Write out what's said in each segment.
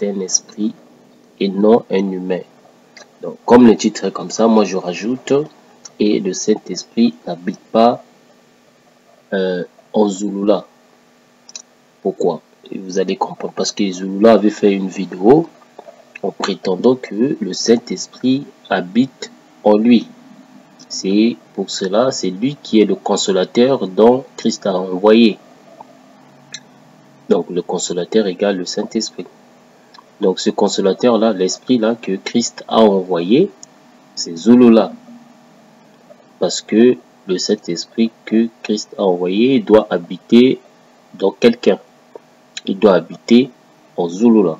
un esprit et non un humain. Donc, comme le titre est comme ça, moi je rajoute et le Saint-Esprit n'habite pas en Zulula. Pourquoi? Et vous allez comprendre. Parce que Zulula avait fait une vidéo en prétendant que le Saint-Esprit habite en lui. C'est pour cela, c'est lui qui est le consolateur dont Christ a envoyé. Donc le consolateur égale le Saint-Esprit. Donc ce consolateur-là, l'esprit-là que Christ a envoyé, c'est Zulula. Parce que le Saint-Esprit que Christ a envoyé doit habiter dans quelqu'un. Il doit habiter en Zulula.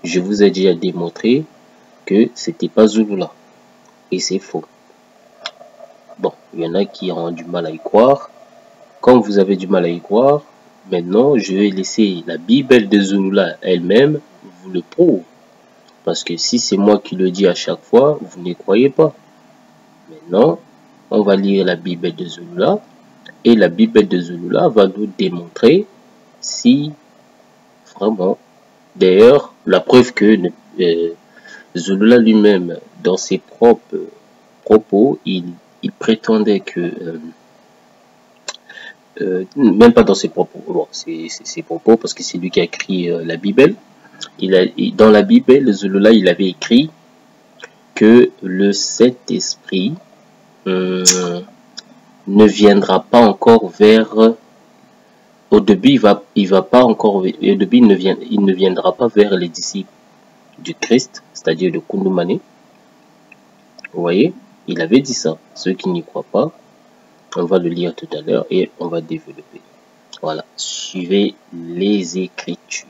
Je vous ai déjà démontré que c'était pas Zulula. Et c'est faux. Bon, il y en a qui ont du mal à y croire. Comme vous avez du mal à y croire, maintenant je vais laisser la Bible de Zulula elle-même vous le prouve. Parce que si c'est moi qui le dis à chaque fois, vous n'y croyez pas. Maintenant, on va lire la Bible de Zulula. Et la Bible de Zulula va nous démontrer si vraiment... D'ailleurs, la preuve que Zulula lui-même, dans ses propres propos, il prétendait que... même pas dans ses propos, bon, c'est ses propos parce que c'est lui qui a écrit la Bible. Dans la Bible, Zulula, il avait écrit que le Saint-Esprit ne viendra pas encore vers... Au début, il ne viendra pas vers les disciples du Christ, c'est-à-dire de Kundumane. Vous voyez, il avait dit ça. Ceux qui n'y croient pas, on va le lire tout à l'heure et on va développer. Voilà, suivez les Écritures.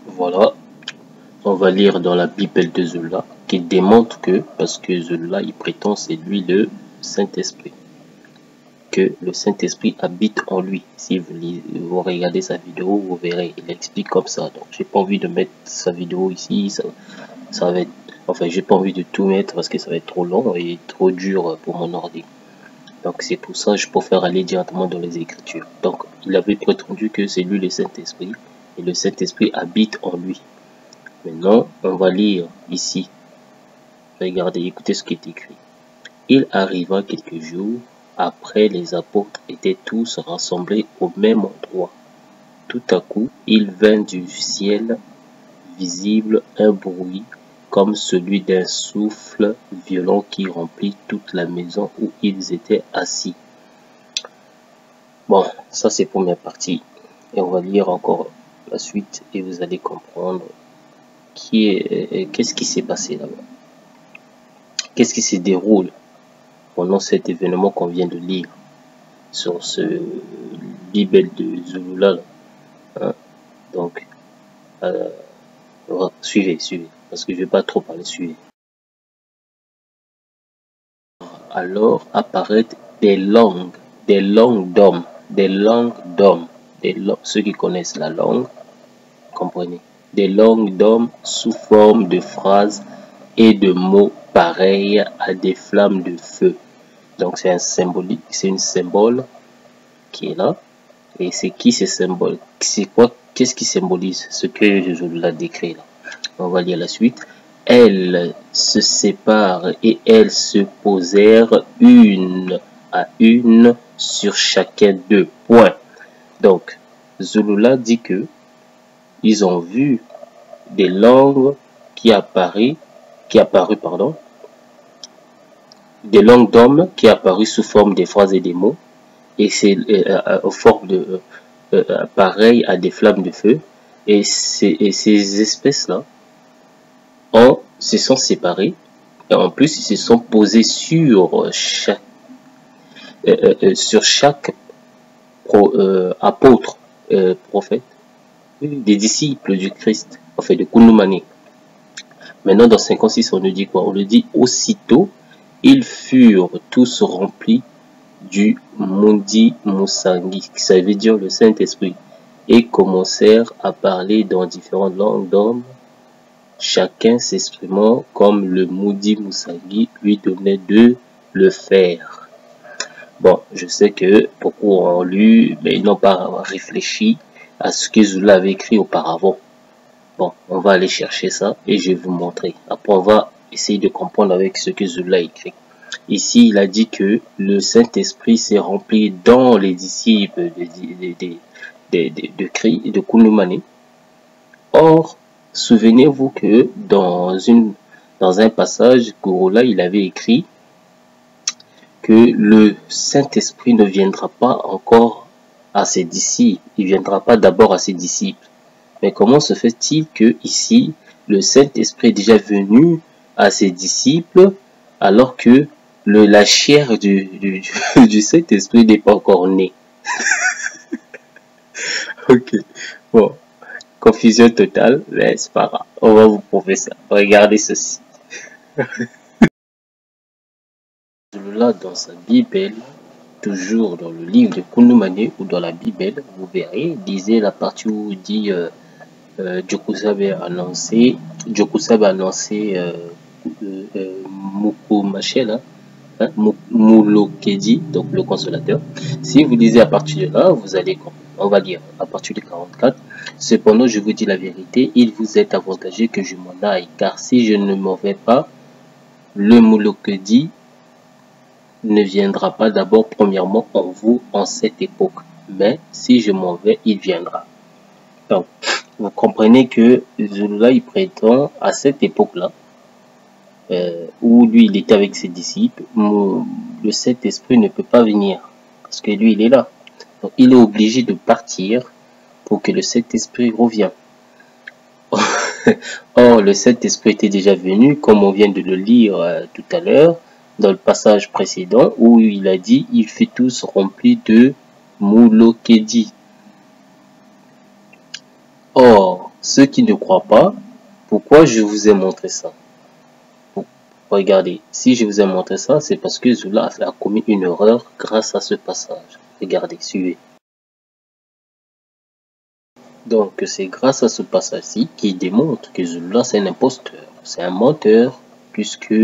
Voilà, on va lire dans la Bible de Zulula qui démontre que, parce que Zulula, il prétend c'est lui le Saint-Esprit, que le Saint-Esprit habite en lui. Si vous regardez sa vidéo, vous verrez, il explique comme ça. Donc, j'ai pas envie de mettre sa vidéo ici, ça va être... Enfin, j'ai pas envie de tout mettre parce que ça va être trop long et trop dur pour mon ordi. Donc, c'est pour ça que je préfère aller directement dans les Écritures. Donc, il avait prétendu que c'est lui le Saint-Esprit et le Saint-Esprit habite en lui. Maintenant, on va lire ici. Regardez, écoutez ce qui est écrit. Il arriva quelques jours après, les apôtres étaient tous rassemblés au même endroit. Tout à coup, il vint du ciel visible un bruit comme celui d'un souffle violent qui remplit toute la maison où ils étaient assis. Bon, ça c'est la première partie. Et on va lire encore la suite et vous allez comprendre qu'est-ce qui s'est passé là-bas. Qu'est-ce qui se déroule pendant cet événement qu'on vient de lire sur ce Bible de Zulula. Hein? Donc, suivez, parce que je ne vais pas trop parler, suivez. Alors apparaissent des langues d'hommes, ceux qui connaissent la langue, comprenez, des langues d'hommes sous forme de phrases et de mots pareils à des flammes de feu. Donc c'est un symbole qui est là. Et c'est qui ce symbole? C'est quoi? Qu'est-ce qui symbolise ce que je vous l'ai décrit là? On va lire la suite. Elles se séparent et elles se posèrent une à une sur chacun d'eux. Point. Donc, Zulula dit que ils ont vu des langues qui apparuent, des langues d'hommes qui apparuent sous forme de phrases et des mots, et c'est aux formes de pareil à des flammes de feu, et ces espèces-là se sont séparées, et en plus ils se sont posés sur chaque apôtre, prophète, des disciples du Christ, enfin de Kundumane. Maintenant dans 56 on nous dit quoi? On nous dit aussitôt ils furent tous remplis du Mundi Musangi, ça veut dire le Saint-Esprit, et commencèrent à parler dans différentes langues d'hommes, chacun s'exprimant comme le Mundi Musangi lui donnait de le faire. Bon, je sais que beaucoup ont lu, mais ils n'ont pas réfléchi à ce que Zula avait écrit auparavant. Bon, on va aller chercher ça et je vais vous montrer. Après, on va essayer de comprendre avec ce que Zula a écrit. Ici, il a dit que le Saint-Esprit s'est rempli dans les disciples de Kounoumane. Or, souvenez-vous que dans un passage, Gouroula, il avait écrit que le Saint-Esprit ne viendra pas encore à ses disciples. Il viendra pas d'abord à ses disciples. Mais comment se fait-il que ici, le Saint-Esprit est déjà venu à ses disciples alors que la chair du Saint-Esprit n'est pas encore née? Ok, bon, confusion totale, mais c'est pas grave. On va vous prouver ça. Regardez ceci. Là, dans sa Bible, toujours dans le livre de Kounoumane ou dans la Bible, vous verrez, lisez la partie où il dit Djokousab a annoncé Moukou Machel, Moulokedi, donc le consolateur. Si vous lisez à partir de là, vous allez comprendre. On va lire à partir de 44. Cependant, je vous dis la vérité, il vous est avantageux que je m'en aille, car si je ne m'en vais pas, le Moulokedi ne viendra pas d'abord premièrement en vous en cette époque. Mais si je m'en vais, il viendra. Donc, vous comprenez que Zula, il prétend à cette époque-là, où lui, il était avec ses disciples, le Saint-Esprit ne peut pas venir, parce que lui, il est là. Donc, il est obligé de partir pour que le Saint-Esprit revienne. Or, le Saint-Esprit était déjà venu, comme on vient de le lire tout à l'heure, dans le passage précédent, où il a dit, il fait tous remplis de Moulokedi. Or, ceux qui ne croient pas, pourquoi je vous ai montré ça? Regardez, si je vous ai montré ça, c'est parce que Zula a commis une erreur grâce à ce passage. Regardez, suivez. Donc, c'est grâce à ce passage-ci qui démontre que Zula, c'est un imposteur. C'est un menteur, puisque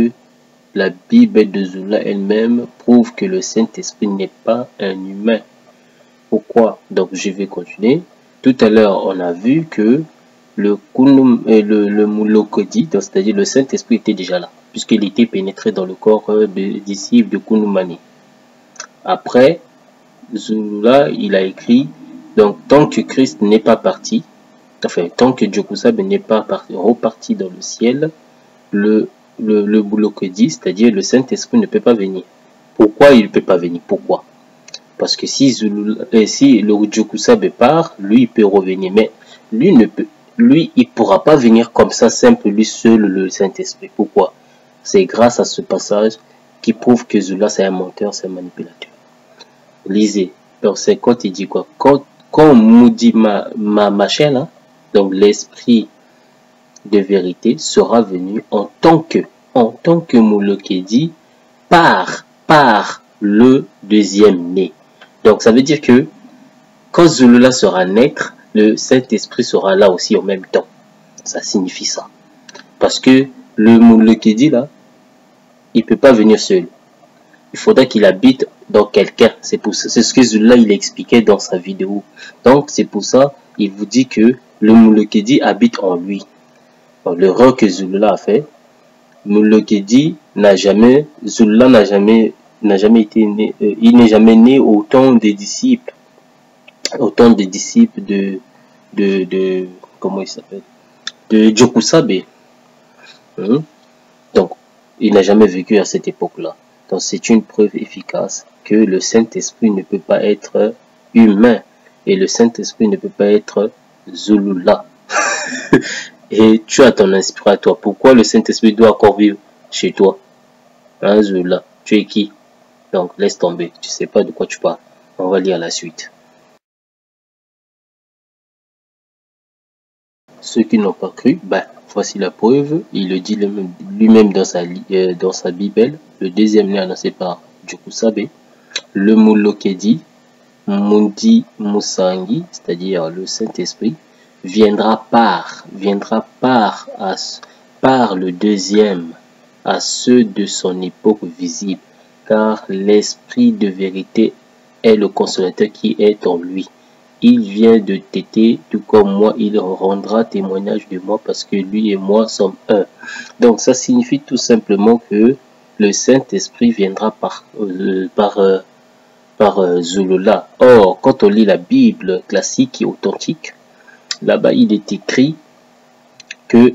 la Bible de Zula elle-même prouve que le Saint-Esprit n'est pas un humain. Pourquoi? Donc, je vais continuer. Tout à l'heure, on a vu que le Moulokodi, c'est-à-dire le Saint-Esprit, était déjà là, puisqu'il était pénétré dans le corps des disciples de Kounoumane. Après, Zula, il a écrit, donc tant que Christ n'est pas parti, enfin, tant que Djokousab n'est pas reparti dans le ciel, le Moulokodi, c'est-à-dire le Saint-Esprit, ne peut pas venir. Pourquoi il ne peut pas venir? Pourquoi? Parce que si le Djokousab part, lui, il peut revenir, mais lui, il pourra pas venir comme ça, simple, lui seul, le Saint-Esprit. Pourquoi? C'est grâce à ce passage qui prouve que Zula, c'est un menteur, c'est un manipulateur. Lisez. Donc, c'est quand il dit quoi? Quand Moudi Machel, hein, donc l'esprit de vérité, sera venu en tant que Moulokedi, par le deuxième né. Donc, ça veut dire que quand Zulula sera naître, le Saint-Esprit sera là aussi en même temps. Ça signifie ça. Parce que le Moulokedi, là, il peut pas venir seul. Il faudra qu'il habite dans quelqu'un. C'est ce que Zulula, il expliquait dans sa vidéo. Donc, c'est pour ça, il vous dit que le Moulokedi habite en lui. L'erreur que Zulula a fait, Moulokedi Zulula n'a jamais été né, il n'est jamais né au temps des disciples. Autant des disciples comment il s'appelle, de Djokousab. Donc, il n'a jamais vécu à cette époque-là. Donc, c'est une preuve efficace que le Saint-Esprit ne peut pas être humain et le Saint-Esprit ne peut pas être Zulula. Et tu as ton inspirateur. Pourquoi le Saint-Esprit doit encore vivre chez toi? Hein, Zulula, tu es qui? Donc, laisse tomber. Tu sais pas de quoi tu parles. On va lire la suite. Ceux qui n'ont pas cru, voici la preuve. Il le dit lui-même dans sa Bible. Le deuxième né annoncé par Djokousab, le Moulokedi, Mundi Musangi, c'est-à-dire le Saint-Esprit, viendra par le deuxième à ceux de son époque visible, car l'Esprit de vérité est le consolateur qui est en lui. il vient de t'aider, tout comme moi, il rendra témoignage de moi parce que lui et moi sommes un. Donc ça signifie tout simplement que le Saint-Esprit viendra par Zulula. Or, quand on lit la Bible classique et authentique, là-bas il est écrit que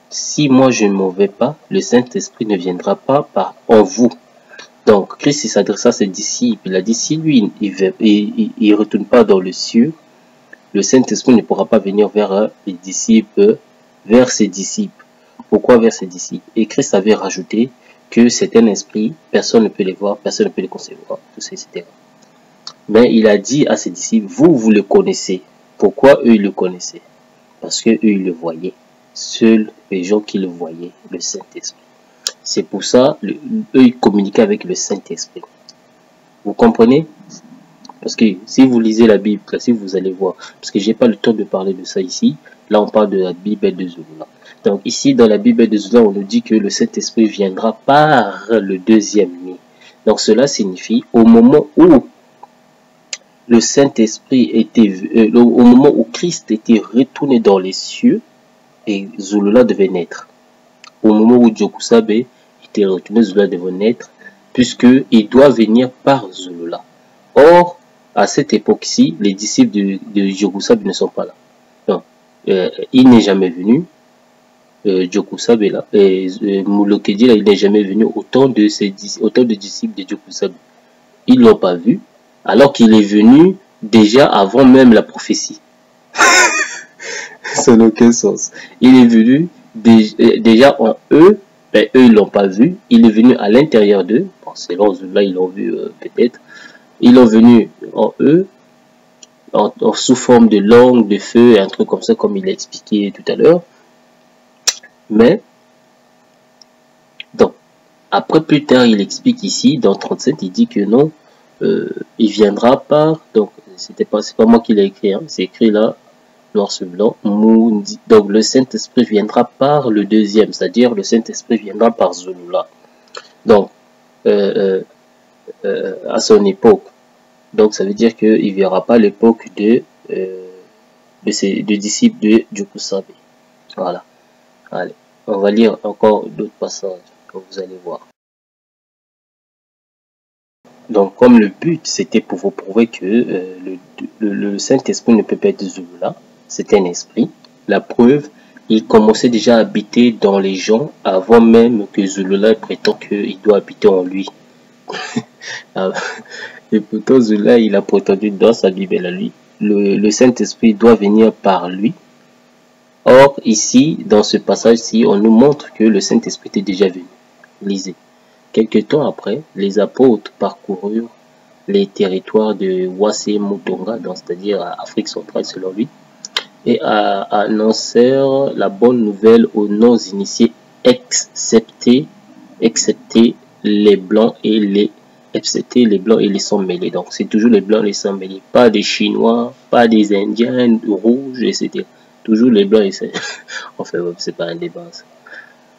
si moi je ne m'en vais pas, le Saint-Esprit ne viendra pas en vous. Donc, Christ s'adressa à ses disciples. Il a dit, si lui, il retourne pas dans le ciel, le Saint-Esprit ne pourra pas venir vers ses disciples. Pourquoi vers ses disciples? Et Christ avait rajouté que c'est un esprit, personne ne peut les voir, personne ne peut les concevoir, tout ça, etc. Mais il a dit à ses disciples, vous le connaissez. Pourquoi eux, ils le connaissaient? Parce que eux, ils le voyaient. Seuls les gens qui le voyaient, le Saint-Esprit. C'est pour ça, eux, ils communiquaient avec le Saint-Esprit. Vous comprenez? Parce que si vous lisez la Bible, si vous allez voir, parce que j'ai pas le temps de parler de ça ici, là on parle de la Bible de Zulula. Donc ici, dans la Bible de Zulula, on nous dit que le Saint-Esprit viendra par le deuxième nuit. Donc cela signifie, au moment où le Saint-Esprit était, au moment où Christ était retourné dans les cieux, et Zulula devait naître. Au moment où Djokusabe était retourné, Zulula devait naître, puisqu'il doit venir par Zulula. Or, à cette époque-ci, les disciples de Djokusabe ne sont pas là. Non, il n'est jamais venu. Djokusabe est là. Mulokedi, là, il n'est jamais venu. Autant de disciples de Djokusabe. Ils ne l'ont pas vu, alors qu'il est venu déjà avant même la prophétie. Ça n'a aucun sens. Il est venu déjà en eux, mais eux ils l'ont pas vu. Il est venu à l'intérieur d'eux. Bon, selon là ils l'ont vu peut-être. Ils l'ont venu en eux, sous forme de langue, de feu et un truc comme ça, comme il a expliqué tout à l'heure. Mais donc après plus tard il explique ici dans 37, il dit que non, il viendra par, donc c'est pas moi qui l'ai écrit, hein, c'est écrit là noir sur blanc. Donc le Saint-Esprit viendra par le deuxième, c'est-à-dire le Saint-Esprit viendra par Zulula. Donc à son époque. Donc ça veut dire qu'il ne verra pas l'époque de disciples de Djokusabe. Voilà. Allez, on va lire encore d'autres passages que vous allez voir. Donc comme le but c'était pour vous prouver que le Saint-Esprit ne peut pas être Zulula, c'est un esprit. La preuve, il commençait déjà à habiter dans les gens avant même que Zulula prétend qu'il doit habiter en lui. Et pourtant Zulula, il a prétendu dans sa Bible à lui. Le Saint-Esprit doit venir par lui. Or, ici, dans ce passage-ci, on nous montre que le Saint-Esprit est déjà venu. Lisez. Quelque temps après, les apôtres parcoururent les territoires de Wassé Mutonga, c'est-à-dire Afrique centrale selon lui, et annoncèrent la bonne nouvelle aux non-initiés, excepté les blancs et les sans-mêlés. Donc c'est toujours les blancs et les sans-mêlés, pas des Chinois, pas des Indiens rouges, etc. Toujours les blancs et les enfin, c'est pas un débat. Ça.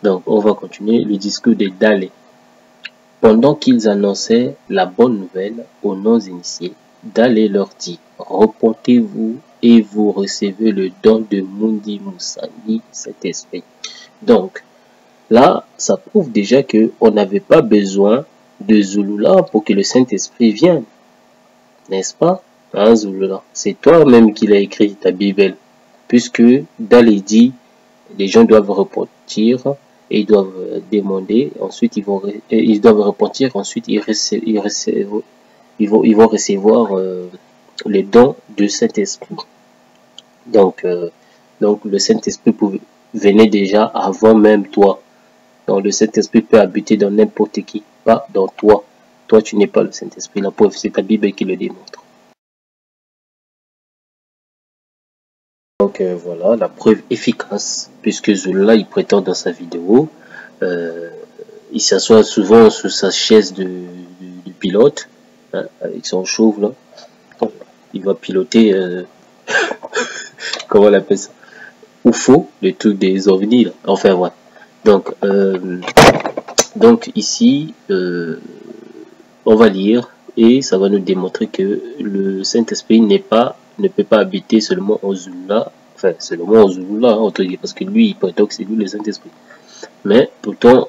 Donc on va continuer le discours de Dalé. Pendant qu'ils annonçaient la bonne nouvelle aux non-initiés, Dalé leur dit, repentez-vous et vous recevez le don de Mundi Musani, cet esprit. Donc, là, ça prouve déjà qu'on n'avait pas besoin de Zulula pour que le Saint-Esprit vienne. N'est-ce pas? Hein, Zulula? C'est toi-même qui l'as écrit ta Bible. Puisque Dalé dit, les gens doivent repentir et ils doivent demander, ensuite ils doivent repentir, ensuite ils vont recevoir les dons de Saint-Esprit. Donc le Saint-Esprit venait déjà avant même toi. Donc le Saint-Esprit peut habiter dans n'importe qui, pas dans toi. Toi, tu n'es pas le Saint-Esprit. La preuve, c'est ta Bible qui le démontre. Donc voilà, la preuve efficace, puisque Zulula, il prétend dans sa vidéo, il s'assoit souvent sur sa chaise de pilote, hein, avec son chauve là. Il va piloter, comment on appelle ça, UFO, le truc des ovnis là. Enfin voilà. Donc ici, on va lire et ça va nous démontrer que le Saint-Esprit n'est pas ne peut pas habiter seulement en Zulula, enfin seulement en Zulula, parce que lui, il prétend que c'est lui le Saint-Esprit. Mais pourtant,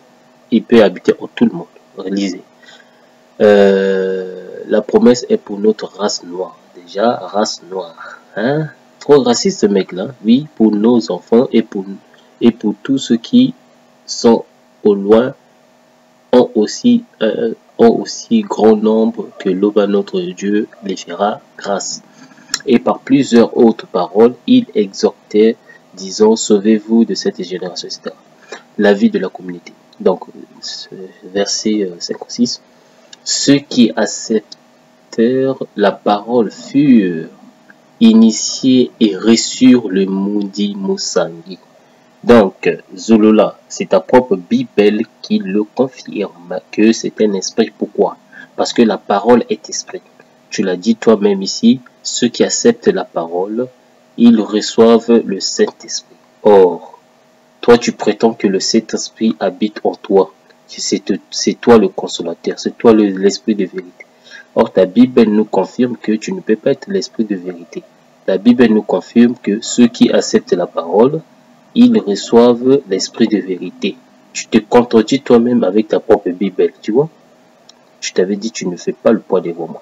il peut habiter en tout le monde. Lisez. La promesse est pour notre race noire. Déjà, race noire. Hein? Trop raciste ce mec-là. Oui, pour nos enfants et pour tous ceux qui sont au loin, ont aussi grand nombre que l'aube à notre Dieu les fera grâce. Et par plusieurs autres paroles, il exhortait, disant, sauvez-vous de cette génération, etc. La vie de la communauté. Donc, verset 5 ou 6. Ceux qui acceptèrent la parole furent initiés et reçurent le Mundi Musangi. Donc, Zulula, c'est ta propre Bible qui le confirme que c'est un esprit. Pourquoi? Parce que la parole est esprit. Tu l'as dit toi-même ici, ceux qui acceptent la parole, ils reçoivent le Saint-Esprit. Or, toi tu prétends que le Saint-Esprit habite en toi. C'est toi le consolateur, c'est toi l'esprit de vérité. Or, ta Bible nous confirme que tu ne peux pas être l'esprit de vérité. La Bible nous confirme que ceux qui acceptent la parole, ils reçoivent l'esprit de vérité. Tu te contredis toi-même avec ta propre Bible, tu vois. Je t'avais dit, tu ne fais pas le poids des romans.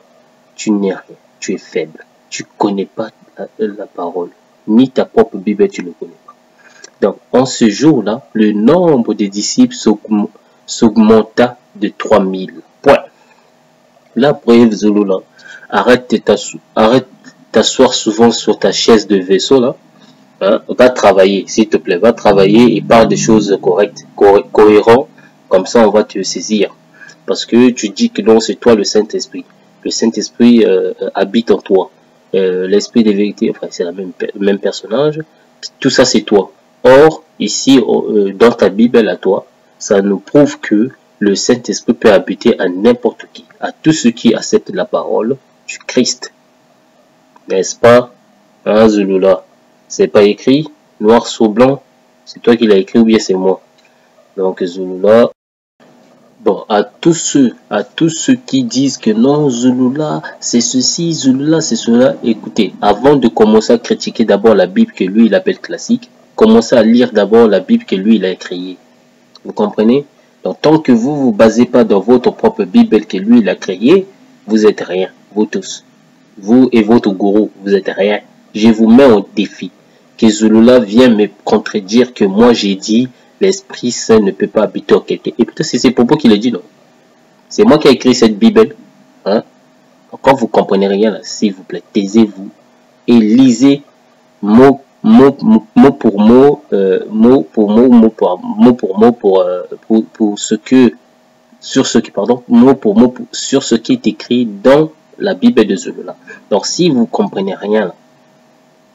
Tu n'es rien, tu es faible. Tu ne connais pas la parole. Ni ta propre Bible, tu ne le connais pas. Donc, en ce jour-là, le nombre des disciples s'augmenta de 3000. Point. La preuve, Zulula, arrête de t'asseoir souvent sur ta chaise de vaisseau, là. Hein, va travailler, s'il te plaît, va travailler et parle des choses correctes, cohérentes, comme ça on va te saisir. Parce que tu dis que non, c'est toi le Saint-Esprit. Le Saint-Esprit habite en toi. L'Esprit de vérité, enfin c'est le même personnage. Tout ça c'est toi. Or, ici, dans ta Bible à toi, ça nous prouve que le Saint-Esprit peut habiter à n'importe qui, à tous ceux qui acceptent la parole du Christ. N'est-ce pas, hein, Zulula? C'est pas écrit, noir sur blanc, c'est toi qui l'as écrit ou bien c'est moi. Donc Zulula, bon, à tous ceux qui disent que non, Zulula, c'est ceci, Zulula, c'est cela, écoutez, avant de commencer à critiquer d'abord la Bible que lui, il appelle classique, commencez à lire d'abord la Bible que lui, il a créée. Vous comprenez? Donc, tant que vous vous basez pas dans votre propre Bible que lui, il a créée, vous êtes rien, vous tous. Vous et votre gourou, vous êtes rien. Je vous mets au défi. Que Zulula vienne me contredire que moi j'ai dit l'Esprit Saint ne peut pas habiter en quelqu'un. Et peut-être c'est ses propos qu'il a dit, non? C'est moi qui ai écrit cette Bible. Hein? Quand vous comprenez rien, s'il vous plaît, taisez-vous et lisez mot pour mot, sur ce qui est écrit dans la Bible de Zulula. Donc si vous comprenez rien là,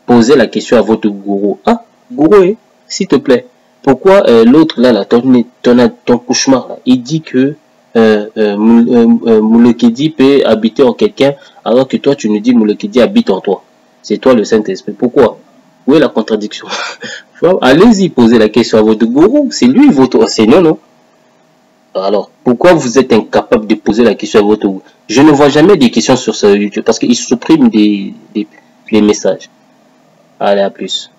posez la question à votre gourou. Ah, gourou, s'il te plaît, pourquoi l'autre là, ton cauchemar là, il dit que Moulekedi peut habiter en quelqu'un, alors que toi tu nous dis Moulekedi habite en toi. C'est toi le Saint-Esprit. Pourquoi? Où est la contradiction? Allez-y, posez la question à votre gourou. C'est lui votre enseignant, non? Alors, pourquoi vous êtes incapable de poser la question à votre gourou? Je ne vois jamais des questions sur ce YouTube parce qu'il supprime des messages. Allez, à plus.